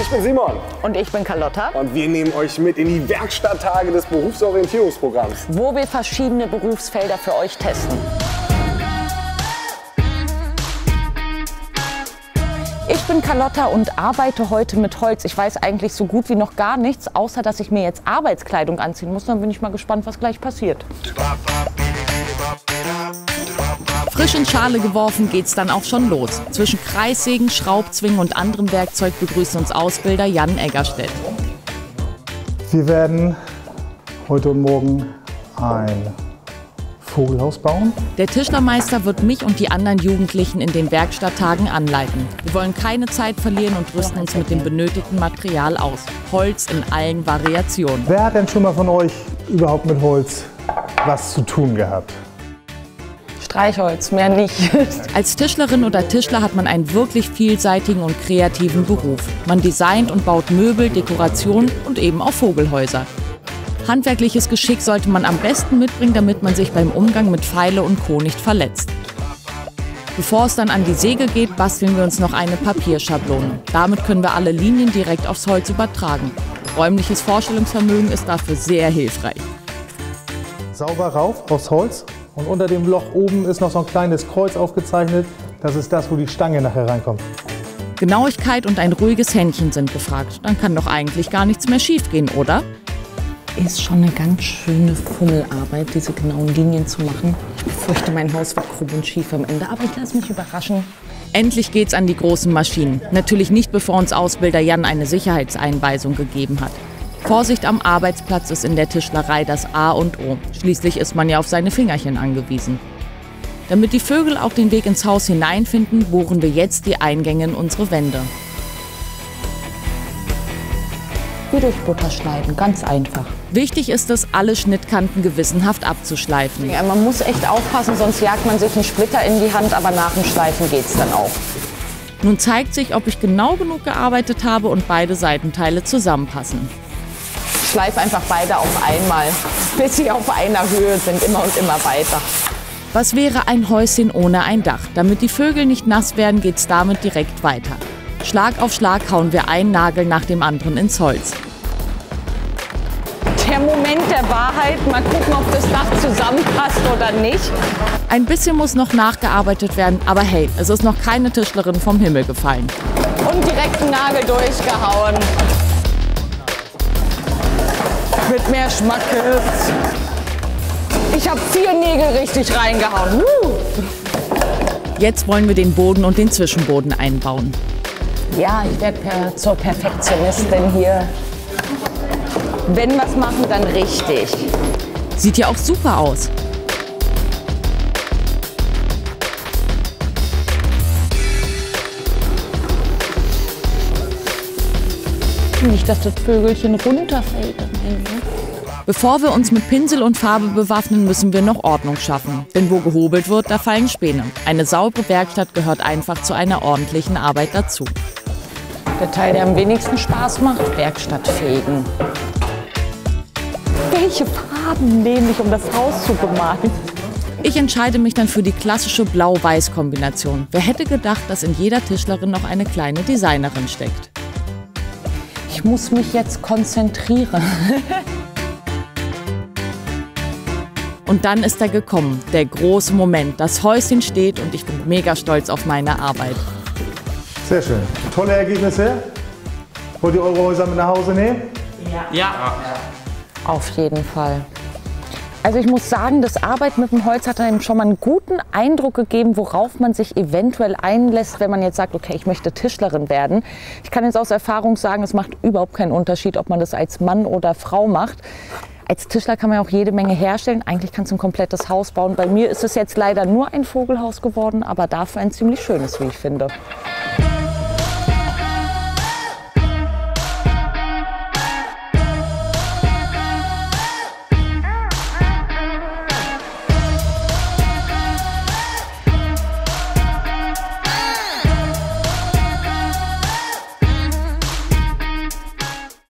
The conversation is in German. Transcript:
Ich bin Simon. Und ich bin Carlotta. Und wir nehmen euch mit in die Werkstatttage des Berufsorientierungsprogramms, wo wir verschiedene Berufsfelder für euch testen. Ich bin Carlotta und arbeite heute mit Holz. Ich weiß eigentlich so gut wie noch gar nichts, außer dass ich mir jetzt Arbeitskleidung anziehen muss. Dann bin ich mal gespannt, was gleich passiert. Frisch in Schale geworfen geht's dann auch schon los. Zwischen Kreissägen, Schraubzwingen und anderem Werkzeug begrüßt uns Ausbilder Jan Eggerstedt. Wir werden heute und morgen ein Vogelhaus bauen. Der Tischlermeister wird mich und die anderen Jugendlichen in den Werkstatttagen anleiten. Wir wollen keine Zeit verlieren und rüsten uns mit dem benötigten Material aus. Holz in allen Variationen. Wer hat denn schon mal von euch überhaupt mit Holz was zu tun gehabt? Streichholz, mehr nicht. Als Tischlerin oder Tischler hat man einen wirklich vielseitigen und kreativen Beruf. Man designt und baut Möbel, Dekorationen und eben auch Vogelhäuser. Handwerkliches Geschick sollte man am besten mitbringen, damit man sich beim Umgang mit Feile und Co. nicht verletzt. Bevor es dann an die Säge geht, basteln wir uns noch eine Papierschablone. Damit können wir alle Linien direkt aufs Holz übertragen. Räumliches Vorstellungsvermögen ist dafür sehr hilfreich. Sauber rauf aufs Holz und unter dem Loch oben ist noch so ein kleines Kreuz aufgezeichnet. Das ist das, wo die Stange nachher reinkommt. Genauigkeit und ein ruhiges Händchen sind gefragt. Dann kann doch eigentlich gar nichts mehr schiefgehen, oder? Ist schon eine ganz schöne Fummelarbeit, diese genauen Linien zu machen. Ich befürchte, mein Haus wird krumm und schief am Ende, aber ich lasse mich überraschen. Endlich geht's an die großen Maschinen. Natürlich nicht, bevor uns Ausbilder Jan eine Sicherheitseinweisung gegeben hat. Vorsicht am Arbeitsplatz ist in der Tischlerei das A und O. Schließlich ist man ja auf seine Fingerchen angewiesen. Damit die Vögel auch den Weg ins Haus hineinfinden, bohren wir jetzt die Eingänge in unsere Wände. Wie durch Butter schneiden, ganz einfach. Wichtig ist es, alle Schnittkanten gewissenhaft abzuschleifen. Ja, man muss echt aufpassen, sonst jagt man sich einen Splitter in die Hand, aber nach dem Schleifen geht's dann auch. Nun zeigt sich, ob ich genau genug gearbeitet habe und beide Seitenteile zusammenpassen. Schleif einfach beide auf einmal, bis sie auf einer Höhe sind, immer und immer weiter. Was wäre ein Häuschen ohne ein Dach? Damit die Vögel nicht nass werden, geht's damit direkt weiter. Schlag auf Schlag hauen wir einen Nagel nach dem anderen ins Holz. Der Moment der Wahrheit, mal gucken, ob das Dach zusammenpasst oder nicht. Ein bisschen muss noch nachgearbeitet werden, aber hey, es ist noch keine Tischlerin vom Himmel gefallen. Und direkt einen Nagel durchgehauen. Mit mehr Schmackes. Ich habe 4 Nägel richtig reingehauen. Jetzt wollen wir den Boden und den Zwischenboden einbauen. Ja, ich werde zur Perfektionistin hier. Wenn wir es machen, dann richtig. Sieht ja auch super aus. Nicht, dass das Vögelchen runterfällt am Ende. Bevor wir uns mit Pinsel und Farbe bewaffnen, müssen wir noch Ordnung schaffen. Denn wo gehobelt wird, da fallen Späne. Eine saubere Werkstatt gehört einfach zu einer ordentlichen Arbeit dazu. Der Teil, der am wenigsten Spaß macht, Werkstattfegen. Welche Farben nehme ich, um das Haus zu bemalen? Ich entscheide mich dann für die klassische Blau-Weiß-Kombination. Wer hätte gedacht, dass in jeder Tischlerin noch eine kleine Designerin steckt? Ich muss mich jetzt konzentrieren. Und dann ist er gekommen, der große Moment. Das Häuschen steht und ich bin mega stolz auf meine Arbeit. Sehr schön. Tolle Ergebnisse. Wollt ihr eure Häuser mit nach Hause nehmen? Ja. Auf jeden Fall. Also ich muss sagen, das Arbeiten mit dem Holz hat einem schon mal einen guten Eindruck gegeben, worauf man sich eventuell einlässt, wenn man jetzt sagt, okay, ich möchte Tischlerin werden. Ich kann jetzt aus Erfahrung sagen, es macht überhaupt keinen Unterschied, ob man das als Mann oder Frau macht. Als Tischler kann man ja auch jede Menge herstellen. Eigentlich kannst du ein komplettes Haus bauen. Bei mir ist es jetzt leider nur ein Vogelhaus geworden, aber dafür ein ziemlich schönes, wie ich finde.